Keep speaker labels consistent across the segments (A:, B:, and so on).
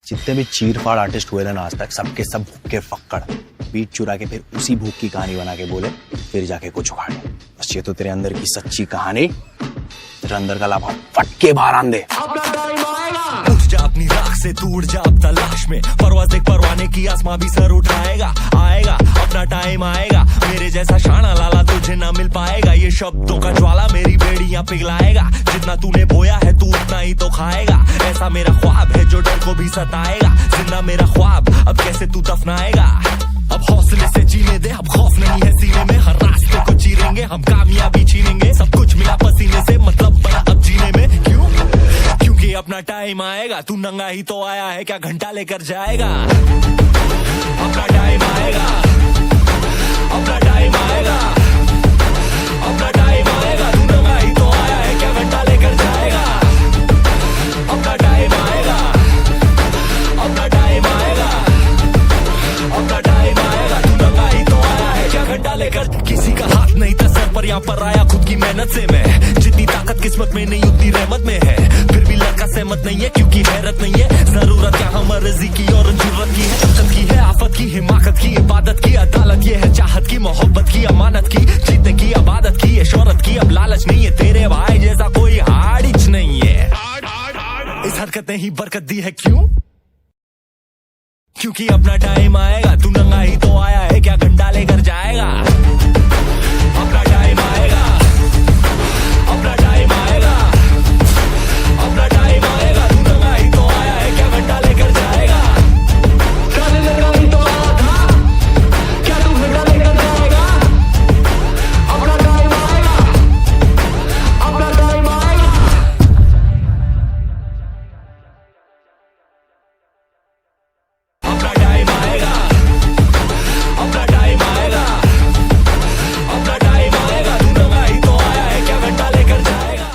A: जितने भी चीर फाड़ आर्टिस्ट हुए थे ना आज तक, सबके सब भूखे फक्कड़ बीट चुरा के फिर उसी भूख की कहानी बना के बोले, फिर जाके कुछ उखाड़े। बस ये तो तेरे अंदर की सच्ची कहानी, तेरे अंदर का लाभा फटके बाहर आन दे।
B: उठ जा अपनी राख से, तू उड़ जा अब तलाश में, परवाज़ देख परवाने की, आसमां भी सर उठाएगा। आएगा अपना टाइम आएगा, मेरे जैसा शाना लाला तुझे ना मिल पाएगा। ये शब्दों का ज्वाला मेरी बेड़ियां पिघलाएगा, जितना तूने बोया है तू उतना ही तो खाएगा। ऐसा मेरा ख्वाब है जो डर को भी सताएगा, जिंदा मेरा ख्वाब अब कैसे तू दफनाएगा। अब हौसले से जीने दे, अब खौफ नहीं है सीने में, हर रास्ते को चीरेंगे हम, कामयाबी छीनेंगे। सब कुछ मिला पसीने से, मतलब बड़ा अब जीने में। क्यों? क्योंकि अपना टाइम आएगा, तू नंगा ही तो आया है, क्या घंटा लेकर जाएगा। अपना टाइम आएगा, अपना टाइम आएगा, अपना टाइम आएगा, तू नंगा ही तो आया है, क्या घंटा लेकर जाएगा। अपना टाइम आएगा, अपना टाइम आएगा, अपना टाइम आएगा, तू नंगा ही तो आया है, क्या घंटा लेकर। किसी का हाथ नहीं था सर पर, यहाँ पर आया खुद की मेहनत से मैं। जितनी ताकत किस्मत में नहीं उतनी रहमत में है, फिर भी लड़का सहमत नहीं है क्योंकि हैरत नहीं है। जरूरत यहाँ मर्जी की और जरूरत की है, चमचम की है, आफत की, हिमाकत की, इबादत की, अदालत ये है, चाहत की, मोहब्बत की, अमानत की, जीतने की, आबादत की, ये शोहरत की। अब लालच नहीं है, तेरे भाई जैसा कोई हाड़िच नहीं है। इस हरकत ने ही बरकत दी है, क्यों? क्योंकि अपना टाइम आएगा, तू नंगा ही तो आया है, क्या घंटा लेकर जाएगा। अपना टाइम आएगा, अपना टाइम आएगा, अपना टाइम आएगा, तू नंगा ही तो आया है, क्या घंटा लेकर जाएगा। कल नंगा ही तो आया था, क्या तू घंटा लेकर जाएगा। अपना टाइम आएगा, अपना टाइम आएगा, अपना टाइम आएगा, अपना टाइम आएगा, अपना टाइम आएगा, तू नंगा ही तो आया है, क्या घंटा लेकर जाएगा।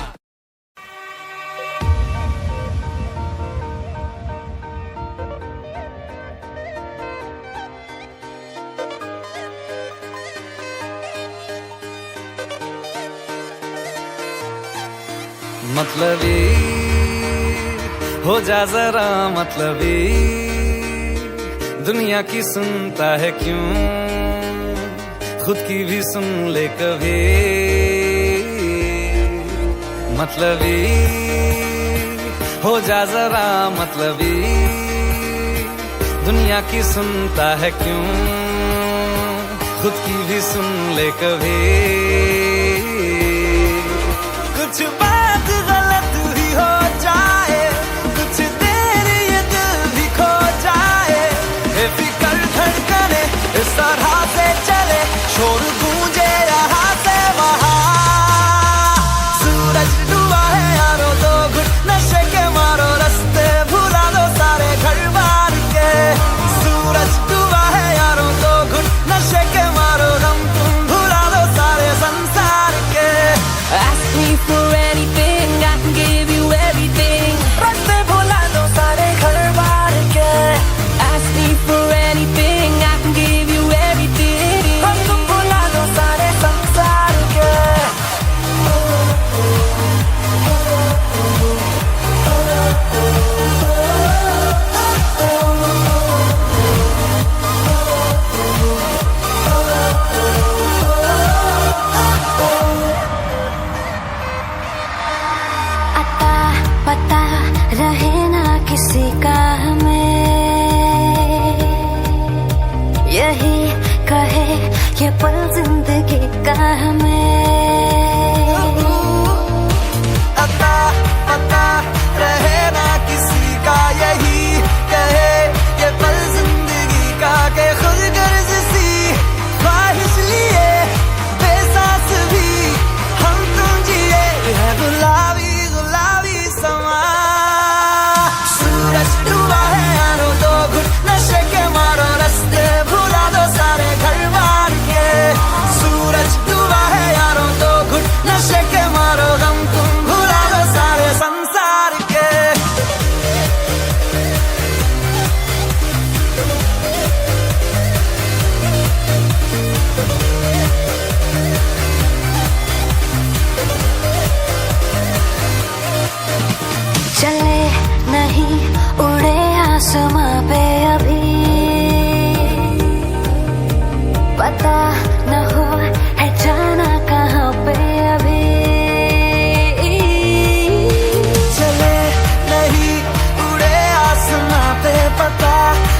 C: मतलबी हो जा जरा, मतलबी दुनिया की सुनता है क्यों, खुद की भी सुन ले कभी। मतलबी हो जा जरा, मतलबी दुनिया की सुनता है क्यों, खुद की भी सुन ले कभी। कुछ बात गलत भी हो जाए, कुछ देर ये दिल भी खो जाए, बेफिक्र धड़कने इस तरह से चले, शोर गूंजे यहाँ से वहाँ। सूरज डूबा है यारो, तो घुट नशे के मारो, रास्ते भुला दो सारे घर बार के। सूरज डूबा है यारो, तो घुट नशे के मारो, गम तुम भुला दो सारे संसार के। Ask me for any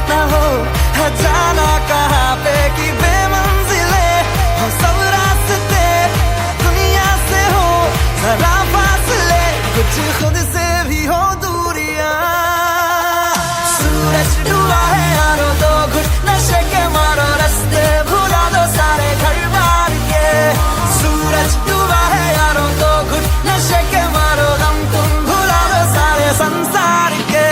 C: ना हो, है जाना कहाँ पे कि बेमंजिले हो सब रास्ते, दुनिया से हो जरा फासले, कुछ खुद से भी हो दूरियां। सूरज डूबा है यारो, दो घुट नशे के मारो, रास्ते भुला दो सारे घर बार के। सूरज डूबा है यारो, दो घुट नशे के मारो, गम तुम भुला दो सारे संसार के।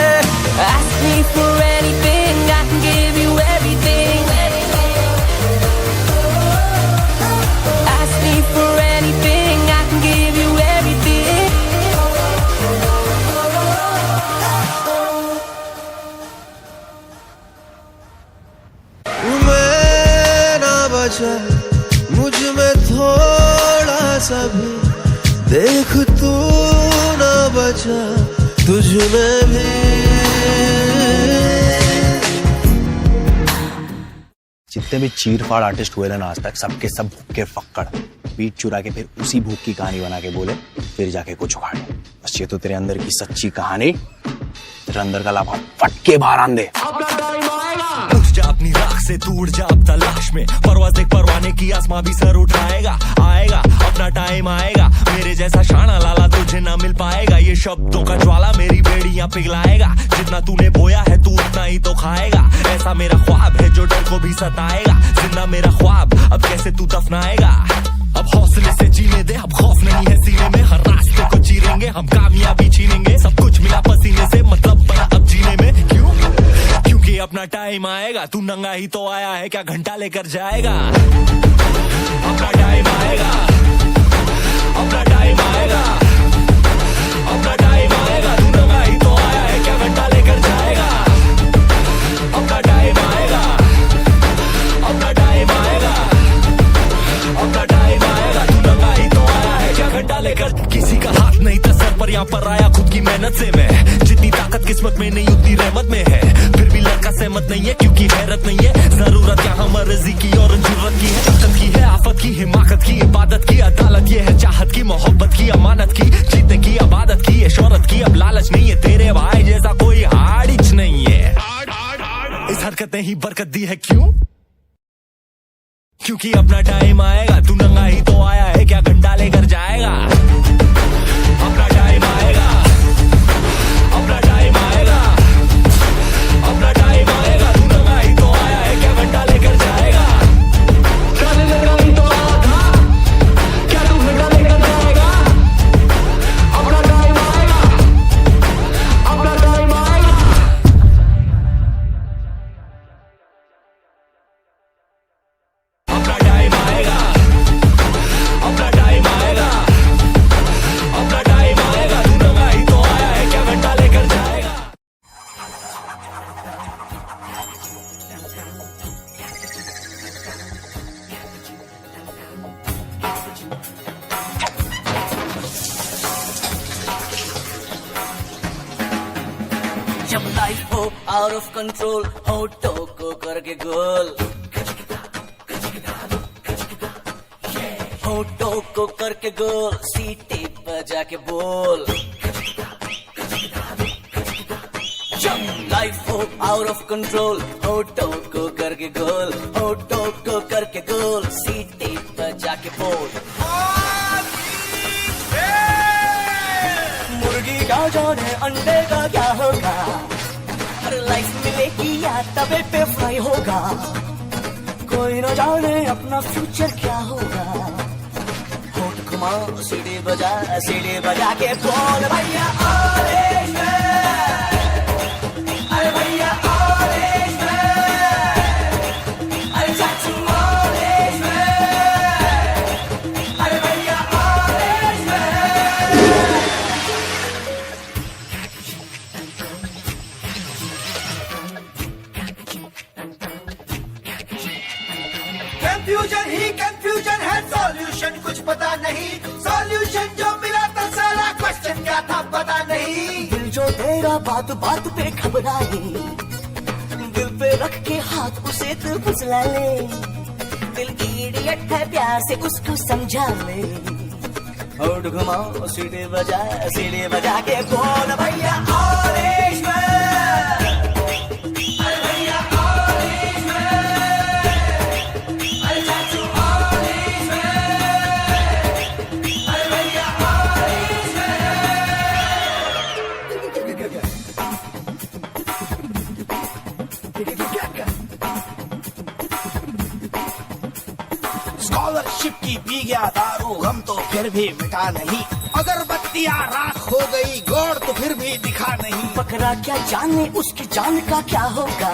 D: Ask me for anything, I can give you everything. Ask me for anything, I can give you everything.
C: मैं ना बचा मुझ में थोड़ा सा भी, देख तू ना बचा तुझ में भी।
A: जितने भी चीर फाड़ आर्टिस्ट हुए ना आज तक, सबके सब भूख के फक्कड़, बीट चुरा के फिर उसी भूख की कहानी बना के बोले फिर जाके कुछ उखाड़े। बस ये तो तेरे अंदर की सच्ची कहानी, तेरे अंदर का लाभा फट के बाहर आन दे।
B: उठ जा अपनी राख से, तू उड़ जा अब तलाश में, परवाज़ देख परवाने की, आसमां भी सर उठाएगा। आएगा अपना टाइम आएगा, मेरे जैसा शाना लाला तुझे ना मिल पाएगा। ये शब्दों का ज्वाला मेरी बेड़ियां पिघलाएगा, जितना तूने बोया है तू उतना ही तो खाएगा। ऐसा मेरा ख्वाब है जो डर को भी सताएगा, जिंदा मेरा ख्वाब अब कैसे तू दफनाएगा। अब हौसले से जीने दे, अब खौफ नहीं है सीने में, हर रास्ते को चीरेंगे हम, कामयाबी छीनेंगे। सब कुछ मिला पसीने से, मतलब बना अब जीने में। क्यों? क्योंकि अपना टाइम आएगा, तू नंगा ही तो आया है, क्या घंटा लेकर जाएगा। अपना टाइम आएगा, अपना टाइम आएगा, अपना टाइम आएगा, तू नंगा ही तो आया है, क्या घंटा लेकर जाएगा। अपना टाइम आएगा, अपना टाइम आएगा, अपना टाइम आएगा, तू नंगा ही तो आया है, क्या घंटा लेकर। किसी का हाथ नहीं था सर पर, यहाँ पर आया खुद की मेहनत से मैं। जितनी ताकत किस्मत में नहीं उतनी रहमत में है, फिर भी लड़का सहमत नहीं है क्योंकि हैरत नहीं है। जरूरत यहाँ मर्जी की और जरूरत की है, ताकत की है, आफत की, हिमाकत की, इबादत की, अदालत ये है, चाहत की, मोहब्बत की, अमानत की, जीतने की, अबादत की, शोहरत की। अब लालच नहीं है, तेरे भाई जैसा कोई हाड़िच नहीं है। इस हरकत ने ही बरकत दी है, क्यों? क्योंकि अपना टाइम आएगा, तू नंगा ही तो आया है, क्या घंटा लेकर जाएगा। अपना टाइम आएगा, अपना टाइम आएगा, अपना टाइम आएगा, तू नंगा ही तो आया है, क्या घंटा लेकर जाएगा। चल नंगा ही तो आया था, क्या तू घंटा लेकर जाएगा। अपना टाइम आएगा, अपना टाइम आएगा, अपना टाइम आएगा, अपना टाइम आएगा, अपना टाइम आएगा, तू नंगा ही तो आया है, क्या घंटा लेकर जाएगा।
E: जब लाइफ हो आउट ऑफ कंट्रोल, होठों को करके गोल, होठों को करके गोल, सीटी बजा के बोल। जब लाइफ हो आउट ऑफ कंट्रोल, होठों को करके गोल, होठों को करके गोल, सीटी बजा के बोल। मुर्गी का जाने अंडे का क्या होगा, हर लाइफ मिलेगी या तवे पे फ्राई होगा। कोई न जाने अपना फ्यूचर क्या होगा। होठ घुमाओ, सीढ़ी बजा के बोल भैया ऑरेंज में, अरे भैया ऑरेंज में, अरे चाचू ऑरेंज में, अरे भैया ऑरेंज में।
C: कंफ्यूजन ही कंफ्यूजन है, सॉल्यूशन कुछ पता नहीं, सॉल्यूशन जो मिला था सारा क्वेश्चन क्या था पता नहीं।
E: दिल जो तेरा बात बात पे घबराए, दिल पे रख के हाथ उसे तू फुसला ले। दिल इडियट है, प्यार से उसको समझा ले। होठ घुमाओ, सीढ़ी बजा के बोल भैया ऑरेंज में, अरे भैया
F: चिपकी पी गया दारू हम तो फिर भी मिटा नहीं, अगर बत्तियां राख हो गई गौर तो फिर भी दिखा नहीं।
E: बकरा क्या जाने उसकी जान का क्या होगा,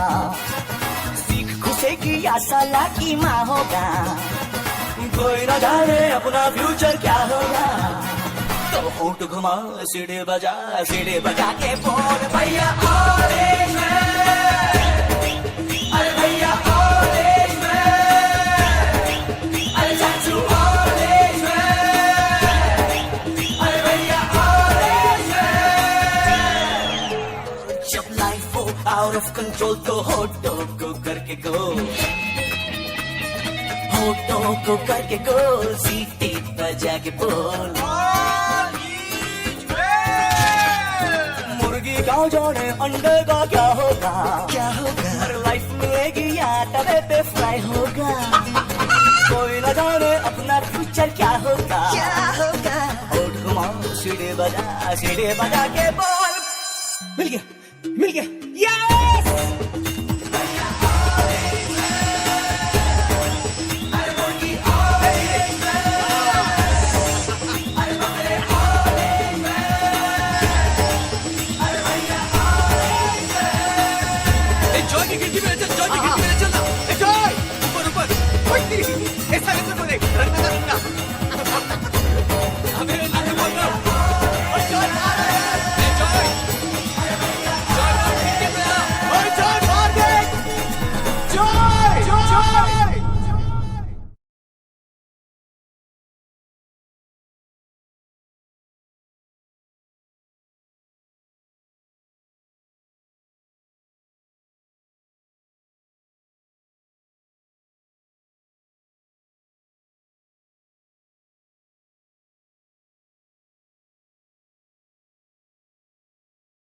E: सीख घुसेगी या साला की माँ होगा। कोई न जाने अपना फ्यूचर क्या होगा, तो होंठ घुमा सीढ़ी बजा के बोल भैया ऑरेंज में, अरे भैया ऑरेंज में, अरे चाचू ऑरेंज में, अरे भैया ऑरेंज में। जब लाइफ हो आउट ऑफ कंट्रोल तो होठों को करके गोल, होठों को करके गोल, सीटी बजा के बोल। मुर्गी का जाने अंडे का क्या होगा, क्या होगा, हर लाइफ मिलेगी या तवे पे फ्राई होगा। कोई न जाने अपना फ्यूचर क्या होगा, क्या होगा। होठ घुमाओ सीढ़ी बजा के बोल। मिल गया यस।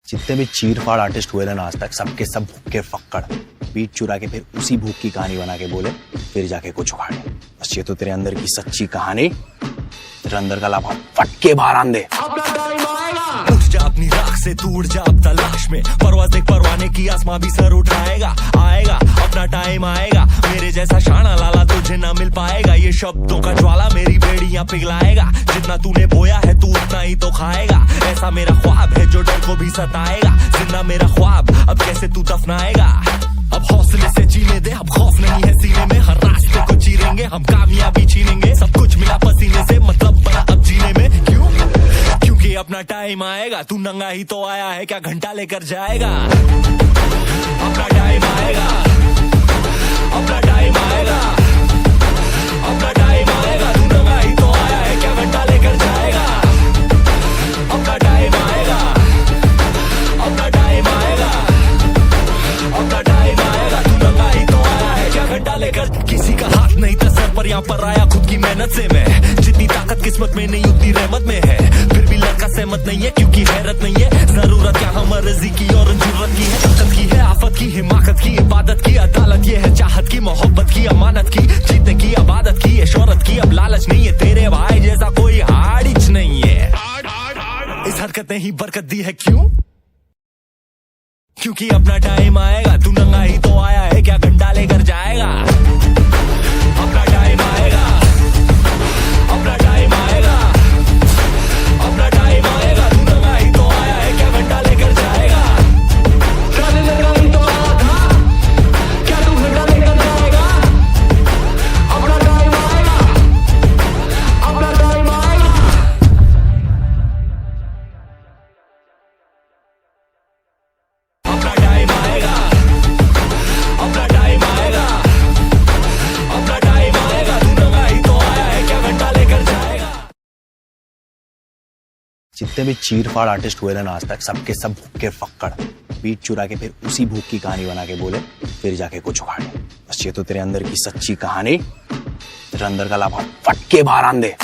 A: जितने भी चीरफाड़ आर्टिस्ट हुए ना आज तक, सबके सब भूख के फक्कड़, बीट चुरा के फिर उसी भूख की कहानी बना के बोले फिर जाके कुछ उखाड़े। बस ये तो तेरे अंदर की सच्ची कहानी, तेरे अंदर का लाभा फट के बाहर आन दे।
B: उठ जा अपनी राख से, तू उड़ जा अब तलाश में, परवाज़ देख परवाने की, आसमां भी सर उठाएगा। आएगा अपना टाइम आएगा, मेरे जैसा शाना लाला तुझे ना मिल पाएगा। ये शब्दों का ज्वाला मेरी बेड़ियां पिघलाएगा, जितना तूने बोया है तू उतना ही तो खाएगा। ऐसा मेरा ख्वाब है जो डर को भी सताएगा, जिंदा मेरा ख्वाब अब कैसे तू दफनाएगा। अब हौसले से जीने दे, अब खौफ नहीं है सीने में, हर रास्ते को चीरेंगे हम, कामयाबी छीनेंगे। सब कुछ मिला पसीने से, मतलब बना अब जीने में। क्यों? क्योंकि अपना टाइम आएगा, तू नंगा ही तो आया है, क्या घंटा लेकर जाएगा। अपना टाइम आएगा, अपना टाइम आएगा, अपना टाइम आएगा, तू नंगा ही तो आया है, क्या घंटा लेकर जाएगा। अपना टाइम आएगा, अपना टाइम आएगा, अपना टाइम आएगा, तू नंगा ही तो आया है, क्या घंटा लेकर। किसी का हाथ नहीं था सर पर, यहाँ पर आया खुद की मेहनत से मैं। जितनी ताकत किस्मत में नहीं उतनी रहमत में है, फिर भी लड़का सहमत नहीं है क्योंकि हैरत नहीं है। जरूरत क्या हम मर्जी की और जरूरत की है, ताकत की है, आफत की, हिमाकत की, इबादत की, अदालत ये है, चाहत की, मोहब्बत की, अमानत की, जीतने की, आबादत की, ये शोहरत की। अब लालच नहीं है, तेरे भाई जैसा कोई हाड़िच नहीं है। इस हरकत ने ही बरकत दी है, क्यों? क्योंकि अपना टाइम आएगा, तू नंगा ही तो आया है, क्या घंटा लेकर जाएगा। अपना टाइम आएगा, अपना टाइम आएगा, अपना टाइम आएगा, तू नंगा ही तो आया है, क्या घंटा लेकर जाएगा। क्या तू घंटा लेकर जाएगा। अपना टाइम आएगा, अपना टाइम आएगा, अपना टाइम आएगा, अपना टाइम आएगा, अपना टाइम आएगा, तू नंगा ही तो आया है, क्या घंटा लेकर जाएगा।
A: जितने भी चीरफाड़ आर्टिस्ट हुए ना आज तक, सबके सब भूख के फक्कड़, बीट चुरा के फिर उसी भूख की कहानी बना के बोले फिर जाके कुछ उखाड़े। बस ये तो तेरे अंदर की सच्ची कहानी, तेरे अंदर का लाभा फट के बाहर आन दे।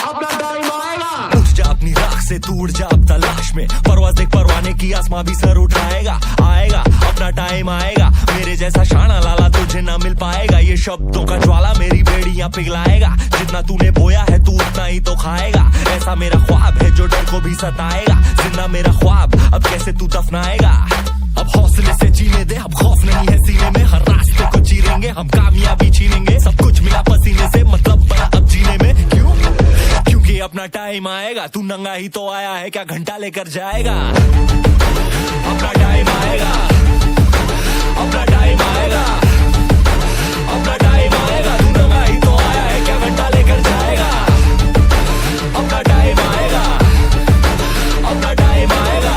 B: उठ जा अपनी राख से, तू उड़ जा अब तलाश में, परवाज़ देख परवाने की, आसमां भी सर उठाएगा। आएगा अपना टाइम आएगा, मेरे जैसा शाना लाला तुझे ना मिल पाएगा। ये शब्दों का ज्वाला मेरी बेड़ियां पिघलाएगा, जितना तूने बोया है तू उतना ही तो खाएगा। ऐसा मेरा ख्वाब है जो डर को भी सताएगा, जिंदा मेरा ख्वाब अब कैसे तू दफनाएगा। अब हौसले से जीने दे, अब खौफ नहीं है सीने में, हर रास्ते को चीरेंगे हम, कामयाबी छीनेंगे। सब कुछ मिला पसीने से, मतलब बना अब जीने में। टाइम आएगा, तू नंगा ही तो आया है, क्या घंटा लेकर जाएगा? अपना टाइम आएगा, अपना टाइम आएगा, अपना टाइम आएगा, तू नंगा ही तो आया है, क्या घंटा लेकर जाएगा? अपना टाइम आएगा, अपना टाइम आएगा,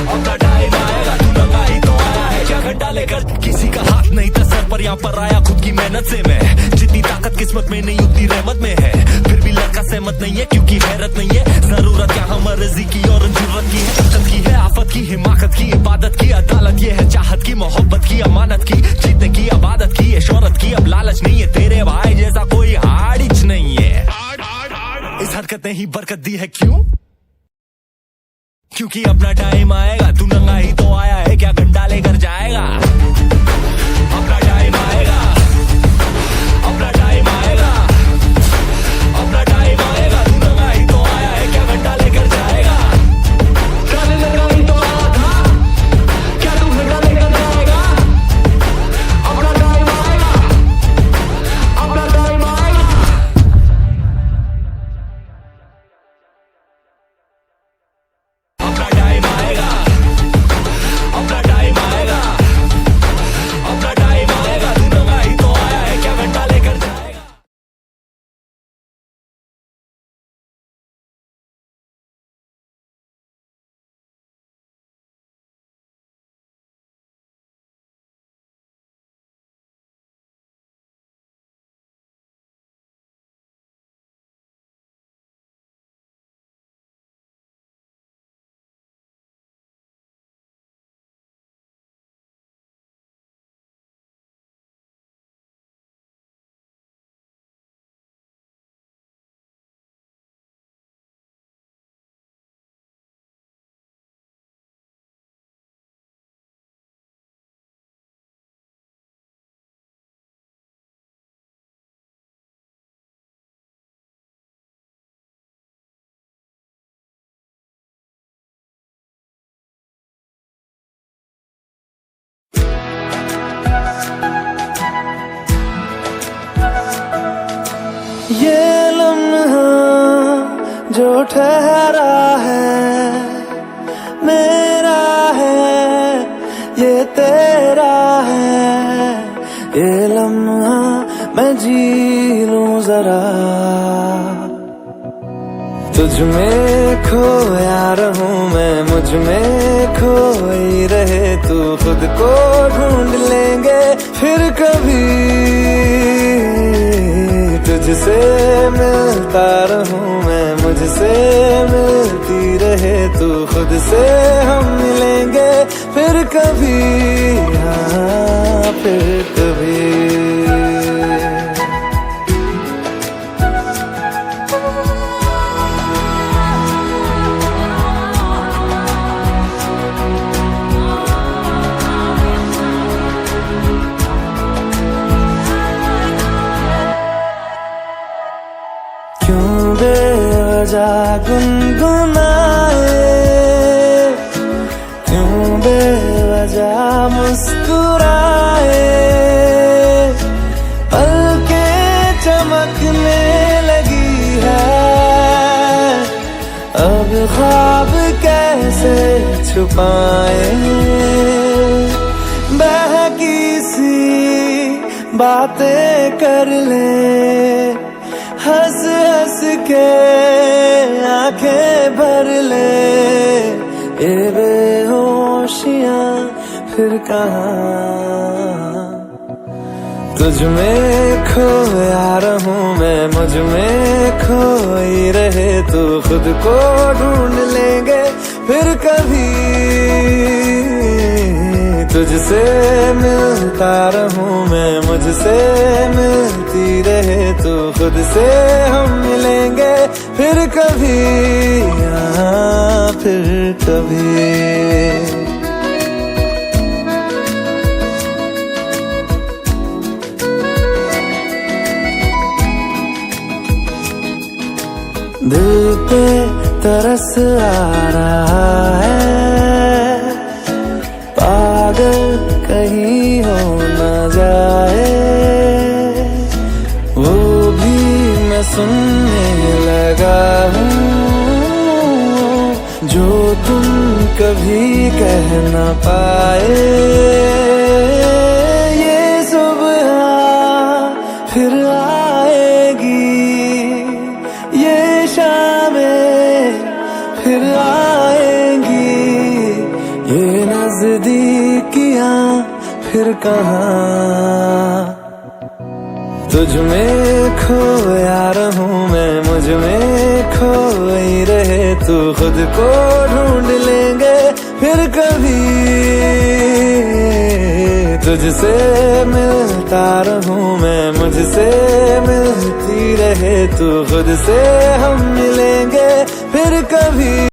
B: अपना टाइम आएगा, तू नंगा ही तो आया है, क्या घंटा लेकर? किसी का हाथ नहीं था सर पर, यहाँ पर आया खुद की मेहनत से मैं। जितनी ताकत किस्मत में नहीं उतनी रहमत में है, फिर भी लड़का सहमत नहीं है क्योंकि हैरत नहीं है। जरूरत यहाँ मर्जी की और जरूरत की है, ताकत की है, आफत की, हिमाकत की, इबादत की, अदालत ये है, चाहत की, मोहब्बत की, अमानत की, जीतने की, आबादत की, ये शोहरत की। अब लालच नहीं है, तेरे भाई जैसा कोई हाड़िच नहीं है। इस हरकत ने ही बरकत दी है, क्यों? क्योंकि अपना टाइम आएगा, तू नंगा ही तो आया है, क्या घंटा लेकर जाएगा? अपना टाइम आएगा, अपना टाइम आएगा, अपना टाइम आएगा, तू नंगा ही तो आया है, क्या घंटा लेकर जाएगा? चल नंगा ही तो आया था, क्या तू घंटा लेकर जाएगा? अपना टाइम आएगा, अपना टाइम आएगा, अपना टाइम आएगा, अपना टाइम आएगा, अपना टाइम आएगा, तू नंगा ही तो आया है, क्या घंटा लेकर जाएगा?
C: ये लम्हा जो ठहरा है मेरा है, ये तेरा है, ये लम्हा मैं जी लूं जरा। तुझ में खोया रहूं मैं, मुझ में खोई रहे तू, खुद को ढूंढ लेंगे फिर कभी। तुझसे मिलता रहूं मैं, मुझसे मिलती रहे तू, खुद से हम मिलेंगे फिर कभी, हाँ फिर कभी। क्यों बेवजह गुनगुनाए, क्यों बेवजह मुस्कुराए, पलकें चमकने लगी है, अब ख्वाब कैसे छुपाए। बहकी सी बातें कर ले, हंस हंस के आंखें भर ले, ये बेहोशियां फिर कहाँ। तुझ में खोया रहूं मैं, मुझ में खोई रहे तू, खुद को ढूंढ लेंगे फिर कभी। तुझसे मिलता रहूं मैं, मुझसे मिलती रहे तू, खुद से हम मिलेंगे फिर कभी, हाँ फिर कभी। दिल पे तरस आ रहा है, पागल कहीं हो न जाए, वो भी मैं सुनने लगा। जगह हूँ जो तुम कभी कह न पाए। ये सुबह फिर आएगी, ये शामें फिर आएंगी, ये नजदीकियां फिर कहाँ। तुझ में खोया रहूं मैं, मुझ में खोई रहे तू, खुद को ढूंढ लेंगे फिर कभी। तुझसे मिलता रहूं मैं, मुझसे मिलती रहे तू, खुद से हम मिलेंगे फिर कभी।